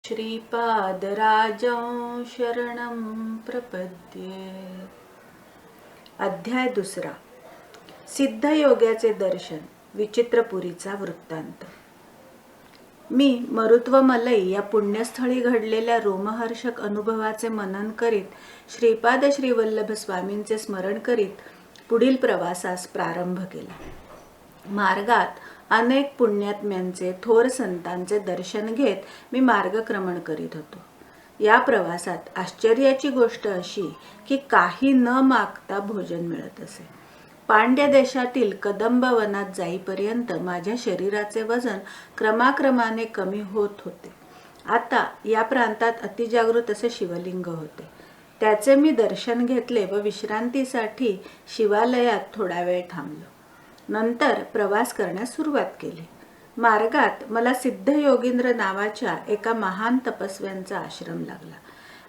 श्रीपादराजं शरणं प्रपद्ये। अध्याय 2. सिद्धयोग्याचे दर्शन, विचित्रपुरीचा वृत्तांत। मी मरुत्वमलई या पुण्यस्थळी घडलेल्या रोमहर्षक अनुभवाचे मनन करीत श्रीपाद श्रीवल्लभ स्वामींचे स्मरण करीत पुढील प्रवासास प्रारंभ केला। मार्गात अनेक पुण्यात्म्यांचे, थोर संतांचे दर्शन घेत मी मार्गक्रमण करीत होतो। या प्रवासात आश्चर्याची गोष्ट अशी की काही न मागता भोजन मिळत असे। पांड्य देशातील कदंब वनात जाईपर्यंत माझ्या शरीराचे वजन क्रमाक्रमाने कमी होत होते। आता या प्रांतात अतिजागृत असे शिवलिंग होते। त्याचे मी दर्शन घेतले व विश्रांतीसाठी शिवालयात थोडा वेळ थांबलो। नंतर प्रवास करण्यास सुरुवात केली। मार्गात मला सिद्धयोगींद्र नावाच्या एका महान तपस्व्यांचा आश्रम लागला।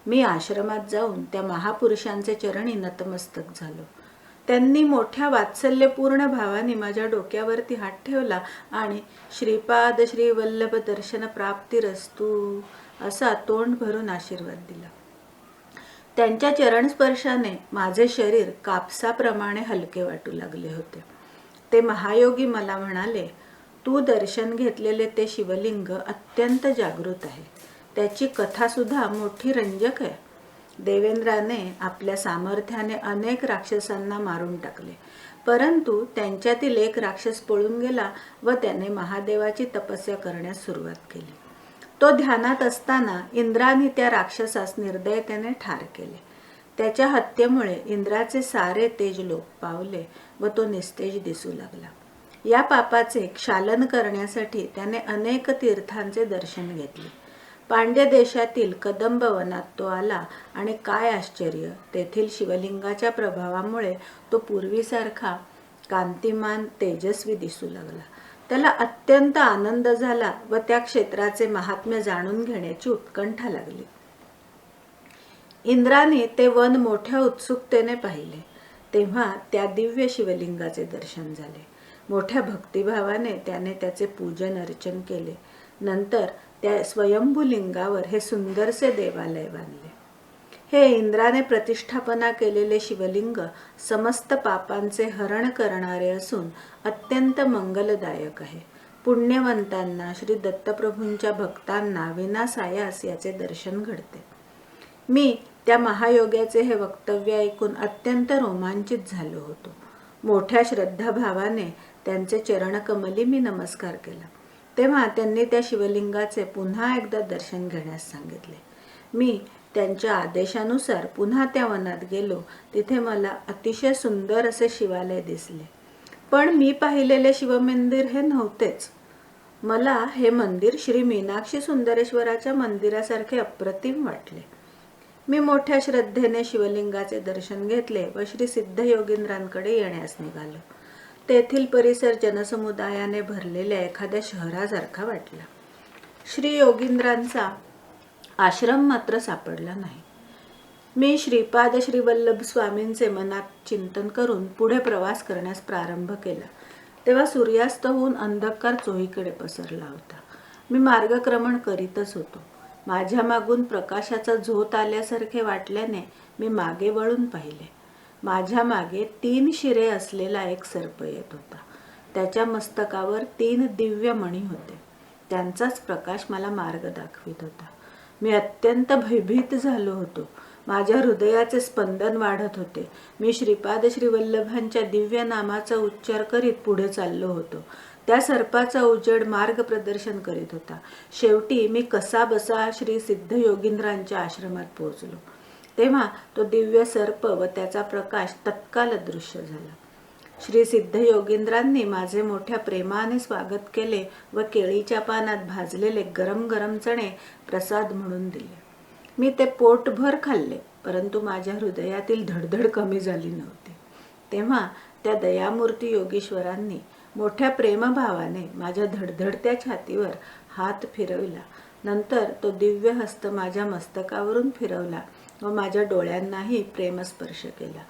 मी आश्रमात जाऊन त्या महापुरुषांचे चरणी नतमस्तक झालो। त्यांनी मोठ्या वात्सल्यपूर्ण भावाने माझ्या डोक्यावरती हात ठेवला आणि श्रीपाद श्रीवल्लभ दर्शन प्राप्तिरस्तु असा तोंड भरून आशीर्वाद दिला। त्यांच्या चरणस्पर्शाने माझे शरीर कापसाप्रमाणे हलके वाटू लागले होते। ते महायोगी मला म्हणाले, तू दर्शन घेतलेले ते शिवलिंग अत्यंत जागृत आहे। त्याची कथा सुद्धा मोठी रंजक आहे। देवेंद्राने आपल्या सामर्थ्याने अनेक राक्षसांना मारून टाकले, परंतु त्यांच्यातील एक राक्षस पळून गेला व त्याने महादेवाची तपस्या करण्यास सुरुवात केली। तो ध्यानात असताना इंद्राने त्या राक्षसास निर्दयतेने ठार केले। त्याच्या हत्येमुळे इंद्राचे सारे तेज लोप पावले व तो निस्तेज दिसू लागला। या पापाचे क्षालन करण्यासाठी त्याने अनेक तीर्थांचे दर्शन घेतले। पांड्य देशातील कदंब वनात तो आला आणि काय आश्चर्य, तेथील शिवलिंगाच्या प्रभावामुळे तो पूर्वीसारखा कांतिमान तेजस्वी दिसू लागला। त्याला अत्यंत आनंद झाला व त्या क्षेत्राचे महात्म्य जाणून घेण्याची उत्कंठा लागली। इंद्राने ते वन मोठ्या उत्सुकतेने पाहिले, तेव्हा त्या दिव्य शिवलिंगाचे दर्शन झाले। मोठ्या भक्तिभावाने त्याने त्याचे पूजन अर्चन केले। नंतर त्या स्वयंभू लिंगावर हे सुंदरसे देवालय बांधले। हे इंद्राने प्रतिष्ठापना केलेले शिवलिंग समस्त पापांचे हरण करणारे असून अत्यंत मंगलदायक आहे। पुण्यवंतांना, श्री दत्तप्रभूंच्या भक्तांना विनासायास याचे दर्शन घडते। मी त्या महायोग्याचे हे वक्तव्य ऐकून अत्यंत रोमांचित झालो होतो। मोठ्या श्रद्धाभावाने त्यांचे चरणकमली मी नमस्कार केला। तेव्हा त्यांनी त्या शिवलिंगाचे पुन्हा एकदा दर्शन घेण्यास सांगितले। मी त्यांच्या आदेशानुसार पुन्हा त्या वनात गेलो। तिथे मला अतिशय सुंदर असे शिवालय दिसले, पण मी पाहिलेले शिवमंदिर हे नव्हतेच। मला हे मंदिर श्री मीनाक्षी सुंदरेश्वराच्या मंदिरासारखे अप्रतिम वाटले। मी मोठ्या श्रद्धेने शिवलिंगाचे दर्शन घेतले व श्री सिद्धयोगींद्रांकडे येण्यास निघालो। तेथील परिसर जनसमुदायाने भरलेल्या एखाद्या शहरासारखा वाटला। श्री योगींद्रांचा आश्रम मात्र सापडला नाही। मी श्रीपाद श्रीवल्लभ स्वामींचे मनात चिंतन करून पुढे प्रवास करण्यास प्रारंभ केला। तेव्हा सूर्यास्त होऊन अंधकार चोहीकडे पसरला होता। मी मार्गक्रमण करीतच होतो। माझ्या मागून प्रकाशाचा झोत आल्यासारखे वाटल्याने मी मागे वळून पाहिले। माझ्या मागे 3 शिरे असलेला एक सर्प येत होता। त्याच्या मस्तकावर 3 दिव्य मणी होते। त्यांचाच प्रकाश मला मार्ग दाखवित होता। मी अत्यंत भयभीत झालो होतो। माझ्या हृदयाचे स्पंदन वाढत होते। मी श्रीपाद श्रीवल्लभांच्या दिव्य नामाचा उच्चार करीत पुढे चाललो होतो। त्या सर्पाचा उजेड मार्ग प्रदर्शन करीत होता। शेवटी मी कसा बसा श्री सिद्धयोगींद्रांच्या आश्रमात पोहोचलो। तेव्हा तो दिव्य सर्प व त्याचा प्रकाश तत्काल अदृश्य झाला। श्री सिद्धयोगींद्रांनी माझे मोठ्या प्रेमाने स्वागत केले व केळीच्या पानात भाजलेले गरम गरम चणे प्रसाद म्हणून दिले। मी ते पोटभर खाल्ले, परंतु माझ्या हृदयातील धडधड कमी झाली नव्हती। तेव्हा त्या दयामूर्ती योगीश्वरांनी मोठ्या प्रेमभावाने माझ्या धडधडत्या छातीवर हात फिरविला। नंतर तो दिव्य हस्त माझ्या मस्तकावरून फिरवला व माझ्या डोळ्यांनाही प्रेमस्पर्श केला।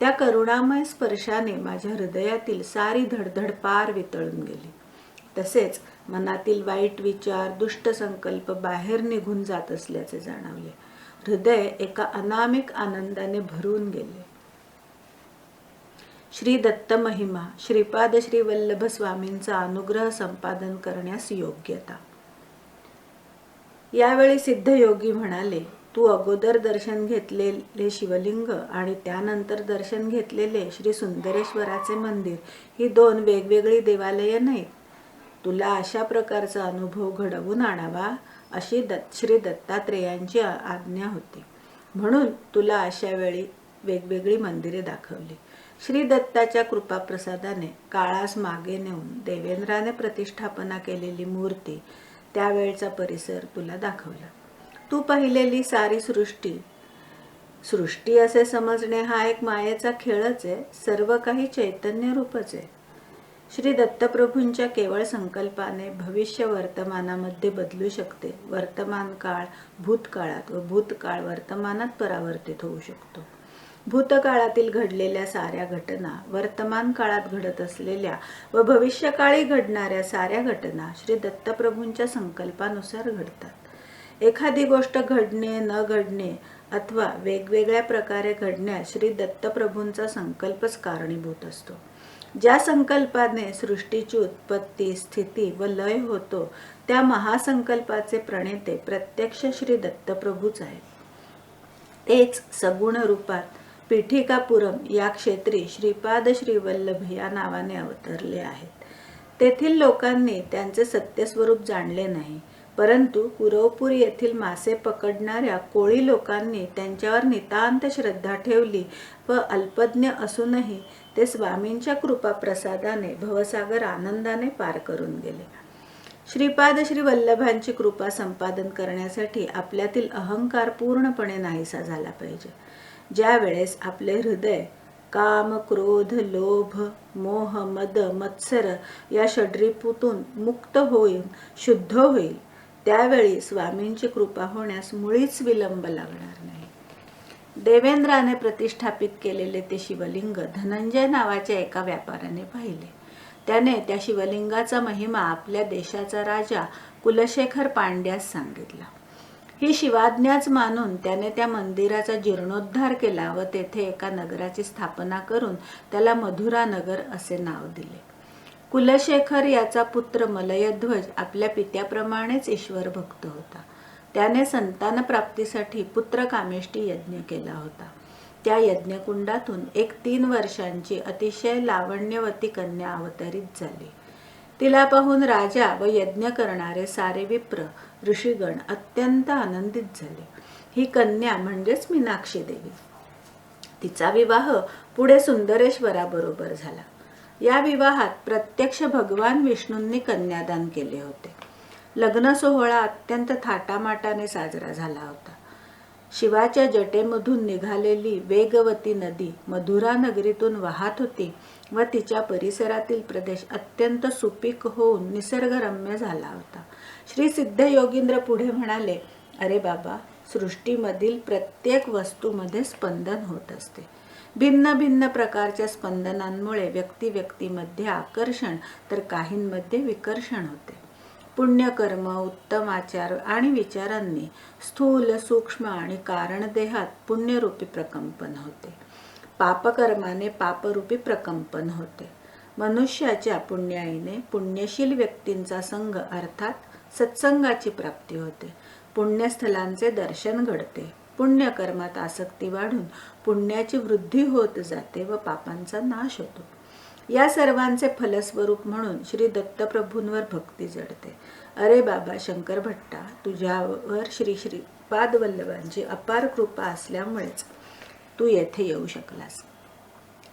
त्या करुणामय स्पर्शाने माझ्या हृदयातील सारी धडधड पार वितळून गेली। तसेच मनातील वाईट विचार, दुष्ट संकल्प बाहेर निघून जात असल्याचे जाणवले. हृदय एका अनामिक आनंदाने भरून गेले. श्री दत्त महिमा. श्रीपाद श्री वल्लभ स्वामींचा अनुग्रह संपादन करण्यास योग्यता. यावेळी सिद्धयोगी म्हणाले, तू अगोदर दर्शन घेतलेले शिवलिंग आणि त्यानंतर दर्शन घेतलेले श्री सुंदरेश्वराचे मंदिर ही 2 वेगवेगळी देवालये नाहीत. तुला अशा प्रकारचा अनुभव घडवून आणावा अशी श्री दत्तात्रेयांची आज्ञा होती. म्हणून तुला अशा वेळी वेगवेगळी मंदिरे दाखवली. श्री दत्ताच्या कृपाप्रसादाने काळास मागे नेऊन देवेंद्राने प्रतिष्ठापना केलेली मूर्ती, त्यावेळचा परिसर तुला दाखवला. तू पाहिलेली सारी सृष्टी असे समजणे हा एक मायेचा खेळच आहे. सर्व काही चैतन्य रूपच आहे. श्री दत्तप्रभूंच्या केवळ संकल्पाने भविष्य वर्तमानामध्ये बदलू शकते. वर्तमान काळ भूतकाळात व भूतकाळ वर्तमानात परावर्तित होऊ शकतो. भूतकाळातील घडलेल्या साऱ्या घटना वर्तमान काळात घडत असलेल्या व भविष्यकाळी घडणाऱ्या साऱ्या घटना श्री दत्तप्रभूंच्या संकल्पानुसार घडतात. एखादी गोष्ट घडणे न घडणे अथवा वेगवेगळ्या प्रकारे घडण्यास श्री दत्तप्रभूंचा संकल्पच कारणीभूत असतो. ज्या संकल्पाने सृष्टीची उत्पत्ती, स्थिती व लय होतो त्या महासंकल्पाचे प्रणेते प्रत्यक्ष श्री दत्तप्रभूच आहेत. तेच सगुण रूपात पीठिकापुरम या क्षेत्री श्रीपाद श्री वल्लभ या नावाने अवतरले आहेत. तेथील लोकांनी त्यांचे सत्यस्वरूप जाणले नाही, परंतु कुरवपूर येथील मासे पकडणाऱ्या कोळी लोकांनी त्यांच्यावर नितांत श्रद्धा ठेवली व अल्पज्ञ असूनही ते स्वामींच्या कृपाप्रसादाने भवसागर आनंदाने पार करून गेले. श्रीपाद श्री वल्लभांची कृपा संपादन करण्यासाठी आपल्यातील अहंकार पूर्णपणे नाहीसा झाला पाहिजे. ज्या वेळेस आपले हृदय काम, क्रोध, लोभ, मोह, मद, मत्सर या षड्रिपूतून मुक्त होईल, शुद्ध होईल, त्यावेळी स्वामींची कृपा होण्यास मुळीच विलंब लागणार नाही. देवेंद्राने प्रतिष्ठापित केलेले ते शिवलिंग धनंजय नावाच्या एका व्यापाऱ्याने पाहिले. त्याने त्या शिवलिंगाचा महिमा आपल्या देशाचा राजा कुलशेखर पांड्यास सांगितला. ही शिवाज्ञाच मानून त्याने त्या मंदिराचा जीर्णोद्धार केला व तेथे एका नगराची स्थापना करून त्याला मधुरा नगर असे नाव दिले. कुलशेखर याचा पुत्र मलयध्वज आपल्या पित्याप्रमाणेच ईश्वर भक्त होता. त्याने संतान प्राप्तीसाठी पुत्रकामेष्टी यज्ञ केला होता. त्या यज्ञकुंडातून एक 3 वर्षांची अतिशय लावण्यवती कन्या अवतरित झाली. तिला पाहून राजा व यज्ञ करणारे सारे विप्र ऋषीगण अत्यंत आनंदित झाले. ही कन्या म्हणजेच मीनाक्षी देवी. तिचा विवाह पुढे सुंदरेश्वराबरोबर झाला. या विवाहात प्रत्यक्ष भगवान विष्णूंनी कन्यादान केले होते. लग्न सोहळा अत्यंत थाटामाटाने साजरा झाला होता. शिवाच्या जटेमधून निघालेली वेगवती नदी मधुरा नगरीतून वाहत होती व तिच्या परिसरातील प्रदेश अत्यंत सुपीक होऊन निसर्गरम्य झाला होता. श्री सिद्धयोगींद्र पुढे म्हणाले, अरे बाबा, सृष्टीमधील प्रत्येक वस्तूमध्ये स्पंदन होत असते. भिन्न भिन्न प्रकारच्या स्पंदनांमुळे व्यक्तीमध्ये आकर्षण तर काहींमध्ये विकर्षण होते. पुण्यकर्म, उत्तम आचार आणि विचारांनी स्थूल, सूक्ष्म आणि कारणदेहात पुण्यरूपी प्रकंपन होते. पापकर्माने पापरूपी प्रकंपन होते. मनुष्याच्या पुण्याईने पुण्यशील व्यक्तींचा संग अर्थात सत्संगाची प्राप्ती होते. पुण्यस्थलांचे दर्शन घडते. पुण्यकर्मात आसक्ती वाढून पुण्याची वृद्धी होत जाते व पापांचा नाश होतो. या सर्वांचे फलस्वरूप म्हणून श्री दत्तप्रभूंवर भक्ती जडते. अरे बाबा शंकर भट्टा, तुझ्यावर श्री श्रीपाद वल्लभांची अपार कृपा असल्यामुळेच तू येथे येऊ शकलास.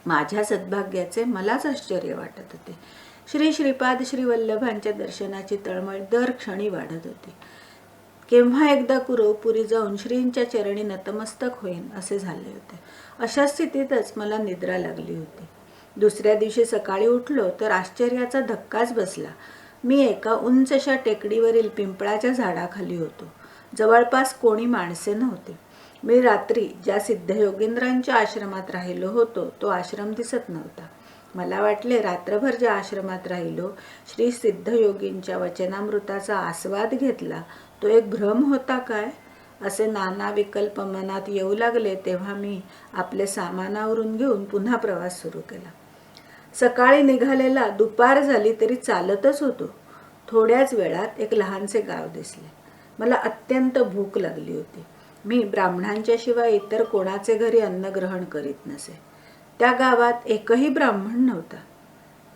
माझ्या सद्भाग्याचे मलाच आश्चर्य वाटत होते. श्री श्रीपाद श्री वल्लभांच्या दर्शनाची तळमळ दर क्षणी वाढत होती. केव्हा एकदा कुरवपुरी जाऊन श्रींच्या चरणी नतमस्तक होईन असे झाले होते. अशा स्थितीतच मला निद्रा लागली होती. दुसऱ्या दिवशी सकाळी उठलो तर आश्चर्याचा धक्काच बसला. मी एका उंचशा टेकडीवरील पिंपळाच्या झाडाखाली होतो. जवळपास कोणी माणसे नव्हती. मी रात्री ज्या सिद्धयोगींद्रांच्या आश्रमात राहिलो होतो तो आश्रम दिसत नव्हता. मला वाटले रात्रभर ज्या आश्रमात राहिलो, श्री सिद्धयोगींच्या वचनामृताचा आस्वाद घेतला, तो एक भ्रम होता काय? असे नाना विकल्प मनात येऊ लागले तेव्हा मी आपले सामान आवरून घेऊन पुन्हा प्रवास सुरू केला. सकाळी निघालेला दुपार झाली तरी चालतच होतो. थोड्याच वेळात एक लहानसे गाव दिसले. मला अत्यंत भूक लागली होती. मी ब्राह्मणांच्या शिवाय इतर कोणाचे घरी अन्न ग्रहण करीत नसे. त्या गावात एकही ब्राह्मण नव्हता.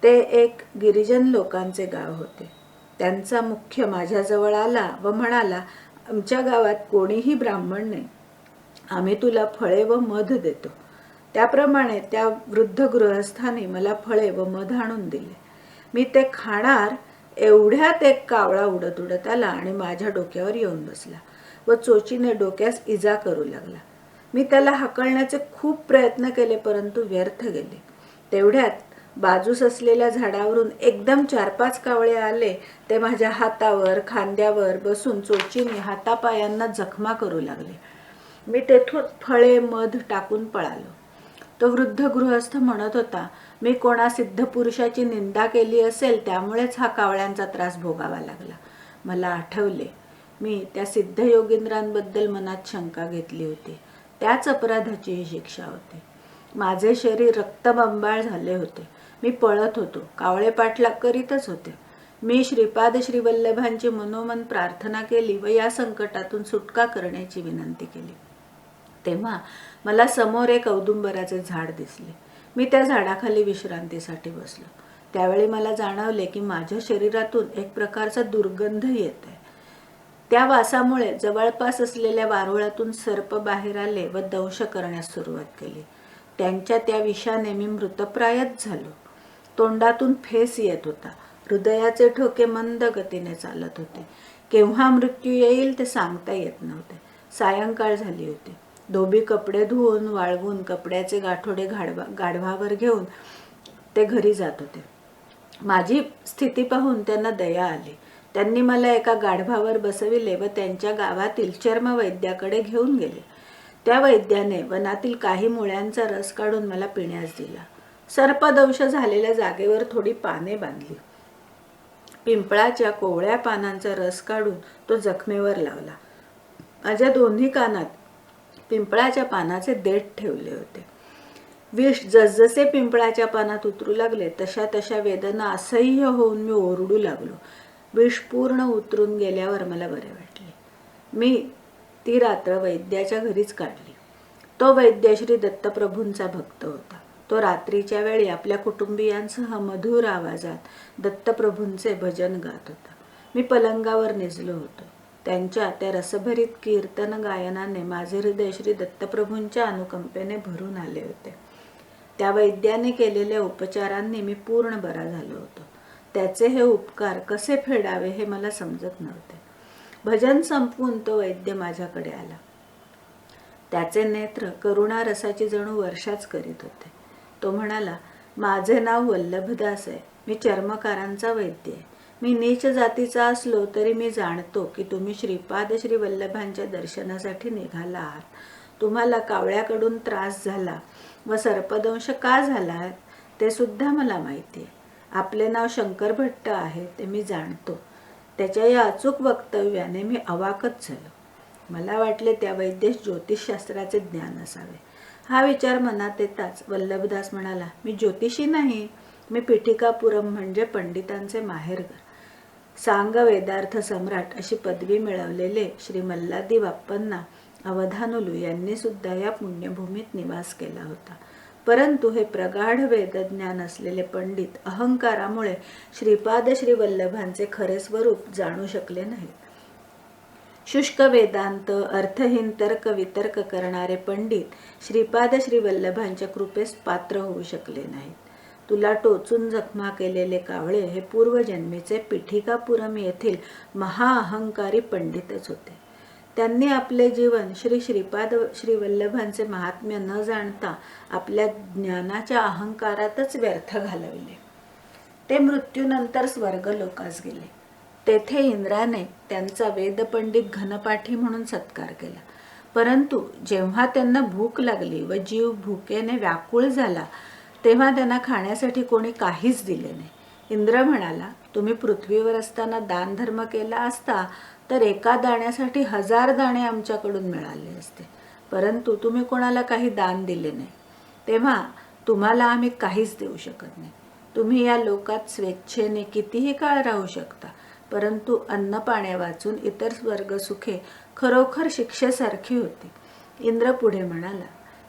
ते एक गिरिजन लोकांचे गाव होते. त्यांचा मुख्य माझ्याजवळ आला व म्हणाला, आमच्या गावात कोणीही ब्राह्मण नाही, आम्ही तुला फळे व मध देतो. त्याप्रमाणे त्या वृद्ध गृहस्थाने मला फळे व मध आणून दिले. मी ते खाणार एवढ्यात एक कावळा उडत उडत आला आणि माझ्या डोक्यावर येऊन बसला व चोचीने डोक्यास इजा करू लागला. मी त्याला हाकलण्याचे खूप प्रयत्न केले परंतु व्यर्थ गेले. तेवढ्यात बाजूस असलेल्या झाडावरून एकदम 4-5 कावळे आले. ते माझ्या हातावर खांद्यावर बसून चोचीने हातापायांना जखमा करू लागले. मी तेथून फळे मध टाकून पळालो. तो वृद्ध गृहस्थ म्हणत होता, मी कोणा सिद्ध पुरुषाची निंदा केली असेल त्यामुळेच हा कावळ्यांचा त्रास भोगावा लागला. मला आठवले, मी त्या सिद्ध योगींद्रांबद्दल मनात शंका घेतली होती. त्याच अपराधाची ही शिक्षा होती. माझे शरीर रक्तबंबाळ झाले होते. मी पळत होतो. कावळे पाठलाग करीतच होते. मी श्रीपाद श्रीवल्लभांची मनोमन प्रार्थना केली व या संकटातून सुटका करण्याची विनंती केली. तेव्हा मला समोर एक औदुंबराचे झाड दिसले. मी त्या झाडाखाली विश्रांतीसाठी बसलो. त्यावेळी मला जाणवले की माझ्या शरीरातून एक प्रकारचा दुर्गंध येत आहे. त्या वासामुळे जवळपास असलेल्या वारुळातून सर्प बाहेर आले व दंश करण्यास सुरुवात केली. त्यांच्या त्या विषाने मी मृतप्रायच झालो. तोंडातून फेस येत होता. हृदयाचे ठोके मंद गतीने चालत होते. केव्हा मृत्यू येईल ते सांगता येत नव्हते. सायंकाळ झाली होती. धोबी कपडे धुवून वाळवून कपड्याचे गाठोडे गाढवावर घेऊन ते घरी जात होते. माझी स्थिती पाहून त्यांना दया आली. त्यांनी मला एका गाढवावर बसविले व त्यांच्या गावातील चर्मवैद्याकडे घेऊन गेले. त्या वैद्याने वनातील काही मुळ्यांचा रस काढून मला पिण्यास दिला. सर्पदंश झालेल्या जागेवर थोडी पाने बांधली. पिंपळाच्या कोवळ्या पानांचा रस काढून तो जखमेवर लावला. माझ्या दोन्ही कानात पिंपळाच्या पानाचे देठ ठेवले होते. विष जसजसे पिंपळाच्या पानात उतरू लागले तशा तशा वेदना असह्य होऊन मी ओरडू लागलो. विष पूर्ण उतरून गेल्यावर मला बरे वाटले. मी ती रात्र वैद्याच्या घरीच काढली. तो वैद्य श्री दत्तप्रभूंचा भक्त होता. तो रात्रीच्या वेळी आपल्या कुटुंबियांसह मधुर आवाजात दत्तप्रभूंचे भजन गात होता. मी पलंगावर निजलो होतो. त्यांच्या त्या रसभरीत कीर्तन गायनाने माझे हृदय श्री दत्तप्रभूंच्या अनुकंपेने भरून आले होते. त्या वैद्याने केलेल्या उपचारांनी मी पूर्ण बरा झालो होतो. त्याचे हे उपकार कसे फेडावे हे मला समजत नव्हते. भजन संपवून तो वैद्य माझ्याकडे आला. त्याचे नेत्र करुणा रसाची जणू वर्षाच करीत होते. तो म्हणाला, माझे नाव वल्लभदास आहे. मी चर्मकारांचा वैद्य आहे. मी नीच जातीचा असलो तरी मी जाणतो की तुम्ही श्रीपाद श्री वल्लभांच्या दर्शनासाठी निघाला आहात. तुम्हाला कावळ्याकडून त्रास झाला व सर्पदंश का झाला ते सुद्धा मला माहिती आहे. आपले नाव शंकर भट्ट आहे ते मी जाणतो. त्याच्या या अचूक वक्तव्याने मी अवाकच झालो. मला वाटले त्या वैद्येस ज्योतिषशास्त्राचे ज्ञान असावे. हा विचार मनात येताच वल्लभदास म्हणाला, मी ज्योतिषी नाही, मी पिठिकापुरम म्हणजे पंडितांचे माहेरघर. सांग वेदार्थ सम्राट अशी पदवी मिळवलेले श्री मल्लादी बाप्पांना अवधानुलू यांनी सुद्धा या पुण्यभूमीत निवास केला होता. परंतु हे प्रगाढ वेदज्ञान असलेले पंडित अहंकारामुळे श्रीपाद श्री वल्लभांचे खरे स्वरूप जाणू शकले नाहीत. शुष्क वेदांत अर्थहीन तर्क वितर्क करणारे पंडित श्रीपाद श्री वल्लभांच्या कृपेस पात्र होऊ शकले नाहीत. तुला टोचून जखमा केलेले कावळे हे पूर्वजन्मीचे पिठिकापुरम येथील महाअहंकारी पंडितच होते. त्यांनी आपले जीवन श्रीपाद श्री वल्लभांचे महात्म्य न जाणता आपल्या ज्ञानाच्या अहंकारातच व्यर्थ घालवले. ते मृत्यूनंतर स्वर्गलोकास गेले. तेथे इंद्राने त्यांचा वेदपंडित घनपाठी म्हणून सत्कार केला. परंतु जेव्हा त्यांना भूक लागली व जीव भुकेने व्याकुळ झाला तेव्हा त्यांना खाण्यासाठी कोणी काहीच दिले नाही. इंद्र म्हणाला, तुम्ही पृथ्वीवर असताना दानधर्म केला असता तर एका दाण्यासाठी 1000 दाणे आमच्याकडून मिळाले असते, परंतु तुम्ही कोणाला काही दान दिले नाही, तेव्हा तुम्हाला आम्ही काहीच देऊ शकत नाही. तुम्ही या लोकात स्वेच्छेने कितीही काळ राहू शकता, परंतु अन्न पाण्या वाचून इतर स्वर्गसुखे खरोखर शिक्षेसारखी होती. इंद्र पुढे म्हणाला,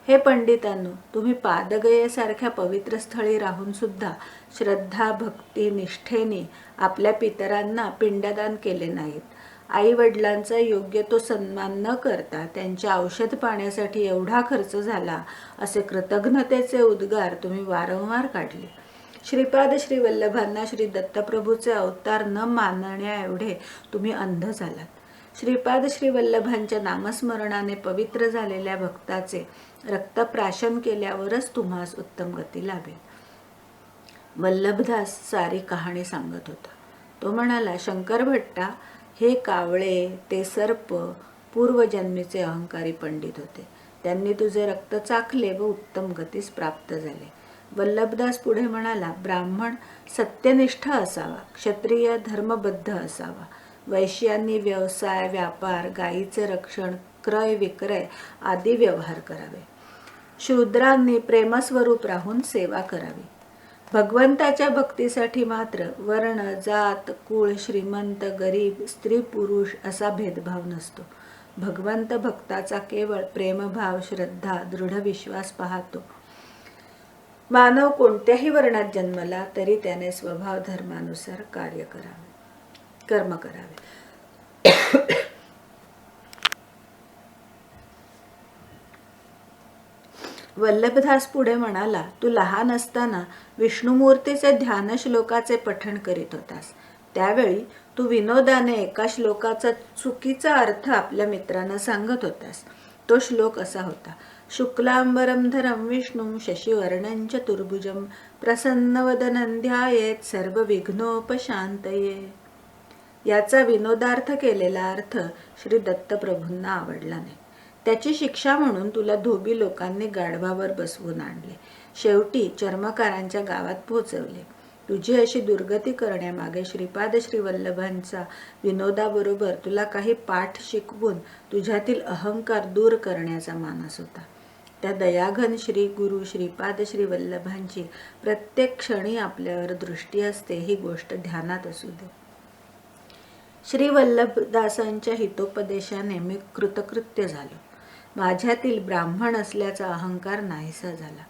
हे पंडितांनो, तुम्ही पादगयेसारख्या पवित्र स्थळी राहून सुद्धा श्रद्धा भक्ती निष्ठेने आपल्या पितरांना पिंडदान केले नाहीत. आई वडिलांचा योग्य तो सन्मान न करता त्यांच्या औषध पाण्यासाठी एवढा खर्च झाला असे कृतज्ञतेचे उद्गार तुम्ही वारंवार काढले. श्रीपाद श्री वल्लभांना श्री दत्तप्रभूचे अवतार न मानण्या एवढे तुम्ही अंध झालात. श्रीपाद श्री वल्लभांच्या नामस्मरणाने पवित्र झालेल्या भक्ताचे रक्तप्राशन केल्यावरच तुम्हास उत्तम गती लाभेल. वल्लभदास सारी कहाणी सांगत होता. तो म्हणाला, शंकर भट्टा, हे कावळे ते सर्प पूर्वजन्मीचे अहंकारी पंडित होते. त्यांनी तुझे रक्त चाखले व उत्तम गतीस प्राप्त झाले. वल्लभदास पुढे म्हणाला, ब्राह्मण सत्यनिष्ठ असावा, क्षत्रिय धर्मबद्ध असावा, वैश्यांनी व्यवसाय व्यापार गायीचे रक्षण क्रय विक्रय आदी व्यवहार करावे, शूद्रांनी प्रेमस्वरूप राहून सेवा करावी. भगवंताच्या भक्तीसाठी मात्र वर्ण जात कुळ श्रीमंत गरीब स्त्री पुरुष असा भेदभाव नसतो. भगवंत भक्ताचा केवळ प्रेमभाव श्रद्धा दृढ विश्वास पाहतो. मानव कोणत्याही वर्णात जन्मला तरी त्याने स्वभाव धर्मानुसार कर्म करावे. वल्लभदास पुढे म्हणाला, तू लहान असताना विष्णुमूर्तीचे ध्यान श्लोकाचे पठण करीत होतास. त्यावेळी तू विनोदाने एका श्लोकाचा चुकीचा अर्थ आपल्या मित्रांना सांगत होतास. तो श्लोक असा होता, शुक्लांबरम धरम विष्णुं शशिवर्णं चतुर्भुजं प्रसन्नवदनं ध्यायेत सर्वविघ्नोपशान्तये. याचा विनोदार्थ केलेला अर्थ श्री दत्तप्रभूंना आवडला नाही. त्याची शिक्षा म्हणून तुला धोबी लोकांनी गाढवावर बसवून आणले, शेवटी चर्मकारांच्या गावात पोहोचवले. तुझी अशी दुर्गती करण्यामागे श्रीपाद श्री वल्लभांचा विनोदाबरोबर तुला काही पाठ शिकवून तुझ्यातील अहंकार दूर करण्याचा मानस होता. त्या दयाघन श्री गुरु श्रीपाद श्री वल्लभांची प्रत्येक क्षणी आपल्यावर दृष्टी असते, ही गोष्ट ध्यानात असू दे. श्री वल्लभदासांच्या हितोपदेशाने मी कृतकृत्य झालो. माझ्यातील ब्राह्मण असल्याचा अहंकार नाहीसा झाला.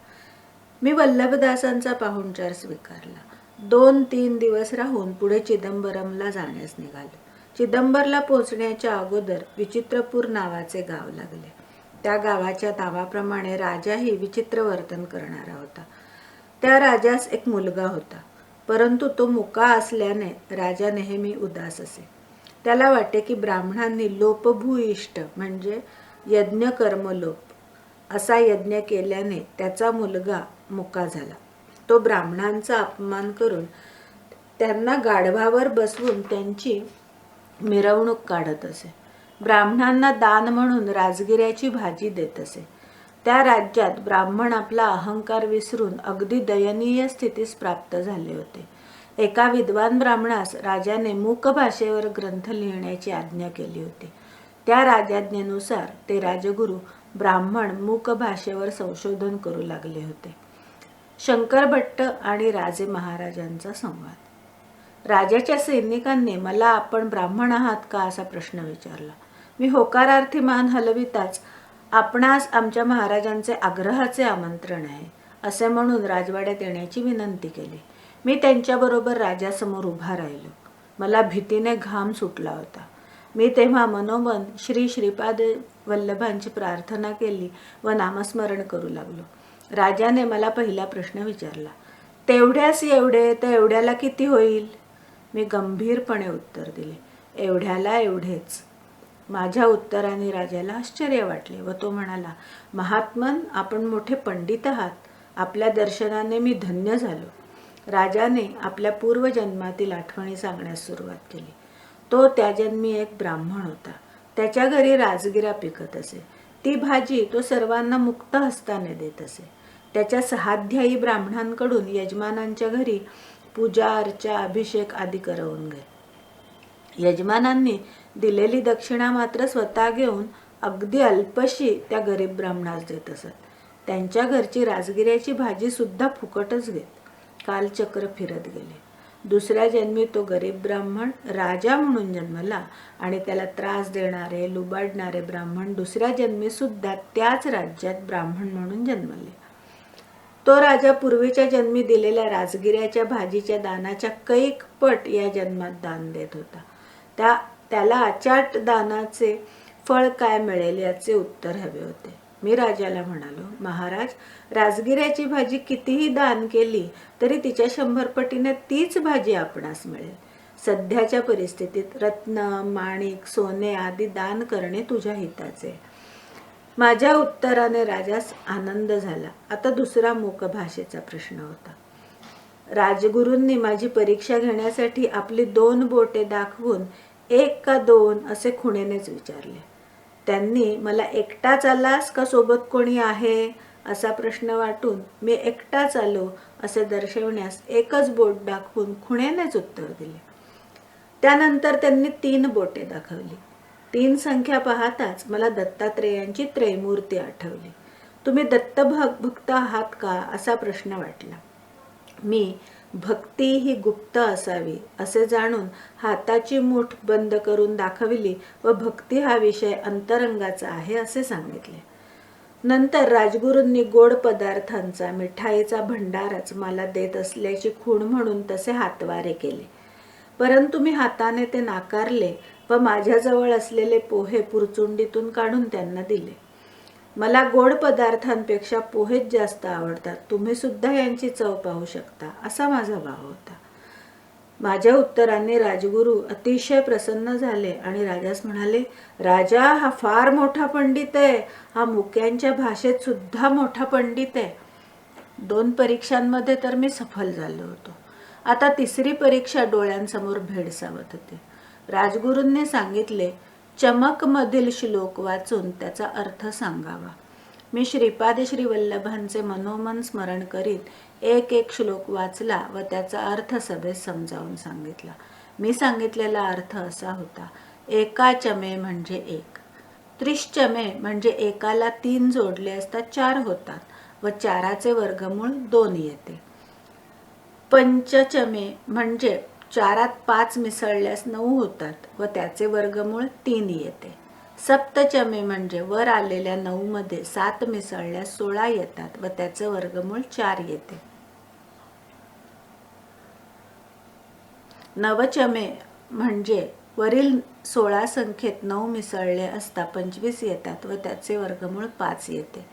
मी वल्लभदासांचा पाहुणचार स्वीकारला. 2-3 दिवस राहून पुढे चिदंबरमला जाण्यास निघालो. चिदंबरला पोहोचण्याच्या अगोदर विचित्रपूर नावाचे गाव लागले. त्या गावाच्या नावाप्रमाणे राजाही विचित्र वर्तन करणारा होता. त्या राजास एक मुलगा होता, परंतु तो मुका असल्याने राजा नेहमी उदास असे. त्याला वाटे की ब्राह्मणांनी लोपभूइष्ट म्हणजे यज्ञ कर्मलोप असा यज्ञ केल्याने त्याचा मुलगा मुका झाला. तो ब्राह्मणांचा अपमान करून त्यांना गाढवावर बसवून त्यांची मिरवणूक काढत असे. ब्राह्मणांना दान म्हणून राजगिऱ्याची भाजी देत असे. त्या राज्यात ब्राह्मण आपला अहंकार विसरून अगदी दयनीय स्थितीस प्राप्त झाले होते. एका विद्वान ब्राह्मणास राजाने मूक भाषेवर ग्रंथ लिहिण्याची आज्ञा केली होती. त्या राजाज्ञेनुसार ते राजगुरू ब्राह्मण मूक भाषेवर संशोधन करू लागले होते. शंकर भट्ट आणि राजे महाराजांचा संवाद. राजाच्या सैनिकांनी मला आपण ब्राह्मण आहात का असा प्रश्न विचारला. मी होकारार्थी मान हलविताच आपणास आमच्या महाराजांचे आग्रहाचे आमंत्रण आहे असे म्हणून राजवाड्यात येण्याची विनंती केली. मी त्यांच्याबरोबर राजासमोर उभा राहिलो. मला भीतीने घाम सुटला होता. मी तेव्हा मनोमन श्री श्रीपाद वल्लभांची प्रार्थना केली व नामस्मरण करू लागलो. राजाने मला पहिला प्रश्न विचारला, तेवढ्यास एवढे तर एवढ्याला किती होईल? मी गंभीरपणे उत्तर दिले, एवढ्याला एवढेच. माझ्या उत्तराने राजाला आश्चर्य वाटले व तो म्हणाला, महात्मन, आपण मोठे पंडित आहात. आपल्या दर्शनाने मी धन्य झालो. राजाने आपल्या पूर्वजन्मातील आठवणी सांगण्यास सुरुवात केली. तो त्या जन्मी एक ब्राह्मण होता. त्याच्या घरी राजगिरा पिकत असे. ती भाजी तो सर्वांना मुक्त हस्ताने देत असे. त्याच्या सहाध्यायी ब्राह्मणांकडून यजमानांच्या घरी पूजा अर्चा अभिषेक आदी करवून घे. यजमानांनी दिलेली दक्षिणा मात्र स्वतः घेऊन अगदी अल्पशी त्या गरीब ब्राह्मणास देत असत. त्यांच्या घरची राजगिऱ्याची भाजी सुद्धा फुकटच घेत. कालचक्र फिरत गेले. दुसऱ्या जन्मी तो गरीब ब्राह्मण राजा म्हणून जन्मला आणि त्याला त्रास देणारे लुबाडणारे ब्राह्मण दुसऱ्या जन्मी सुद्धा त्याच राज्यात ब्राह्मण म्हणून जन्मले. तो राजा पूर्वीच्या जन्मी दिलेल्या राजगिऱ्याच्या भाजीच्या दानाच्या कैक पट या जन्मात दान देत होता. त्याला अचाट दानाचे फळ काय मिळेल याचे उत्तर हवे होते. मी राजाला म्हणालो, महाराज, राजगिऱ्याची भाजी कितीही दान केली तरी तिच्या 100 पटीने तीच भाजी आपणास मिळेल. सध्याच्या परिस्थितीत रत्न माणिक सोने आदी दान करणे तुझ्या हिताचे. माझ्या उत्तराने राजास आनंद झाला. आता दुसरा मूक भाषेचा प्रश्न होता. राजगुरूंनी माझी परीक्षा घेण्यासाठी आपली 2 बोटे दाखवून 1 का 2 असे खुणेनेच विचारले. त्यांनी मला एकटाच आलास का सोबत कोणी आहे असा प्रश्न वाटून मी एकटाच आलो असे दर्शवण्यास 1च बोट दाखवून खुणेनेच उत्तर दिले. त्यानंतर त्यांनी 3 बोटे दाखवली. 3 संख्या पाहताच मला दत्तात्रेयांची त्रैमूर्ती आठवली. तुम्ही दत्तभक्त आहात का असा प्रश्न वाटला. मी भक्ती ही गुप्त असावी असे जाणून हाताची मूठ बंद करून दाखविली व भक्ती हा विषय अंतरंगाचा आहे असे सांगितले. नंतर राजगुरूंनी गोड पदार्थांचा मिठाईचा भंडारच मला देत असल्याची खूण म्हणून तसे हातवारे केले. परंतु मी हाताने ते नाकारले व माझ्याजवळ असलेले पोहे पुरचुंडीतून काढून त्यांना दिले. मला गोड पदार्थांपेक्षा पोहेच जास्त आवडतात. तुम्ही सुद्धा यांची चव पाहू शकता असा माझा भाव होता. माझ्या उत्तराने राजगुरू अतिशय प्रसन्न झाले आणि राजास म्हणाले, राजा, हा फार मोठा पंडित आहे. हा मुक्यांच्या भाषेत सुद्धा मोठा पंडित आहे. 2 परीक्षांमध्ये तर मी सफल झालो होतो. आता 3री परीक्षा डोळ्यांसमोर भेडसावत होती. राजगुरूंनी सांगितले, चमक मधील श्लोक वाचून त्याचा अर्थ सांगावा. मी श्रीपाद श्री वल्लभांचे मनोमन स्मरण करीत एक श्लोक वाचला व त्याचा अर्थ सभेत समजावून सांगितला. मी सांगितलेला अर्थ असा होता, एका चमे म्हणजे 1, 30 चमे म्हणजे एकाला 3 जोडले असता 4 होतात व 4चे वर्गमूळ 2 येते. पंचचमे म्हणजे 4त 5 मिसळल्यास 9 होतात व त्याचे वर्गमूळ 3 येते. सप्तचमे म्हणजे वर आलेल्या 9 मध्ये 7 मिसळल्यास 16 येतात व त्याचे वर्गमूळ 4 येते. नवचमे म्हणजे वरील 16 संख्येत 9 मिसळले असता 25 येतात व त्याचे वर्गमूळ 5 येते.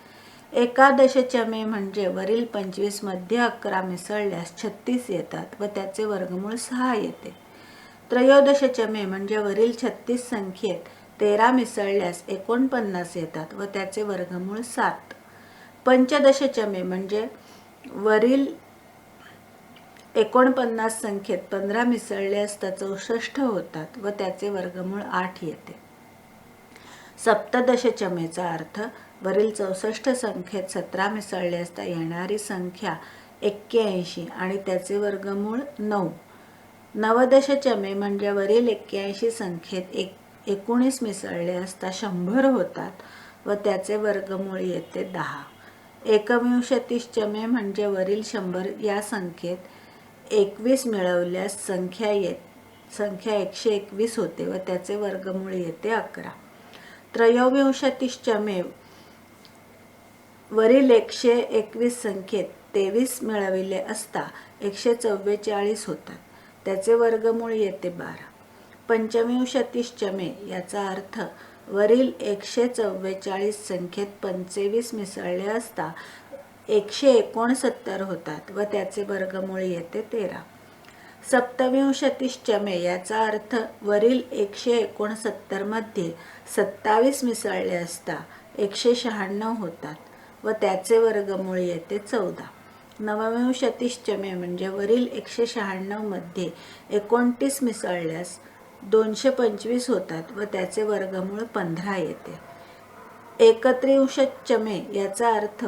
एकादशचमे म्हणजे वरील 25 मध्ये 11 मिसळल्यास 36 येतात व त्याचे वर्गमूळ 6 येते. त्रयोदशचमे म्हणजे वरील 36 संख्येत 13 मिसळल्यास 49 येतात व त्याचे वर्गमूळ 7. पंचदशचमे म्हणजे वरील 49 संख्येत 15 मिसळले असता 64 होतात व त्याचे वर्गमूळ 8 येते. सप्तदशचमेचा अर्थ वरील 64 संख्येत 17 मिसळले असता येणारी संख्या 81 आणि त्याचे वर्गमूळ 9. नवदशचमे म्हणजे वरील 81 संख्येत 19 मिसळले असता 100 होतात व त्याचे वर्गमूळ येते 10. एकविंशतिचमे म्हणजे वरील 100 या संख्येत 21 मिळवल्यास संख्या 121 होते व त्याचे वर्गमूळ येते 11. त्रयोविंशतिचमे वरील 121 संख्येत 23 मिळविले असता 144 होतात, त्याचे वर्गमूळ येते 12. पंचविंशतिचमे याचा अर्थ वरील 144 संख्येत 25 मिसळले असता 169 होतात व त्याचे वर्गमूळ येते 13. सप्तविंशतिचमे याचा अर्थ वरील 169 मध्ये 27 मिसळले असता 196 होतात व त्याचे वर्गमूळ येते 14. नवविंशतिचमे म्हणजे वरील 196 मध्ये 29 मिसळल्यास 225 होतात व त्याचे वर्गमूळ 15 येते. एकत्रिंशतचमे याचा अर्थ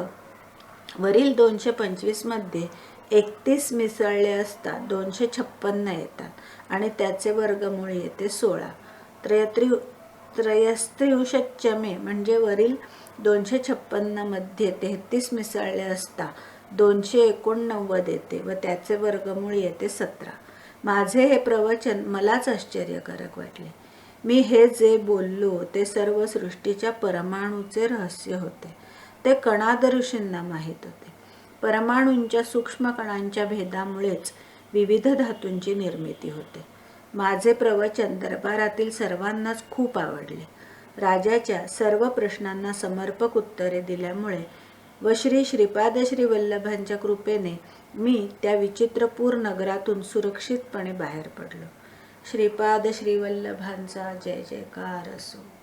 वरील 225 मध्ये 31 मिसळले असता 256 येतात आणि त्याचे वर्गमूळ येते 16. त्रयस्त्रिंशच्चमे म्हणजे वरील 256 मध्ये 33 मिसळले असता 289 येते व त्याचे वर्गमूळ येते 17. माझे हे प्रवचन मलाच आश्चर्यकारक वाटले. मी हे जे बोललो ते सर्व सृष्टीच्या परमाणूचे रहस्य होते. ते कणाद ऋषींना माहीत होते. परमाणूंच्या सूक्ष्म कणांच्या भेदामुळेच विविध धातूंची निर्मिती होते. माझे प्रवचन दरबारातील सर्वांनाच खूप आवडले. राजाच्या सर्व प्रश्नांना समर्पक उत्तरे दिल्यामुळे व श्री श्रीपाद श्री वल्लभांच्या कृपेने मी त्या विचित्रपूर नगरातून सुरक्षितपणे बाहेर पडलो. श्रीपाद श्री वल्लभांचा जय जयकार असो.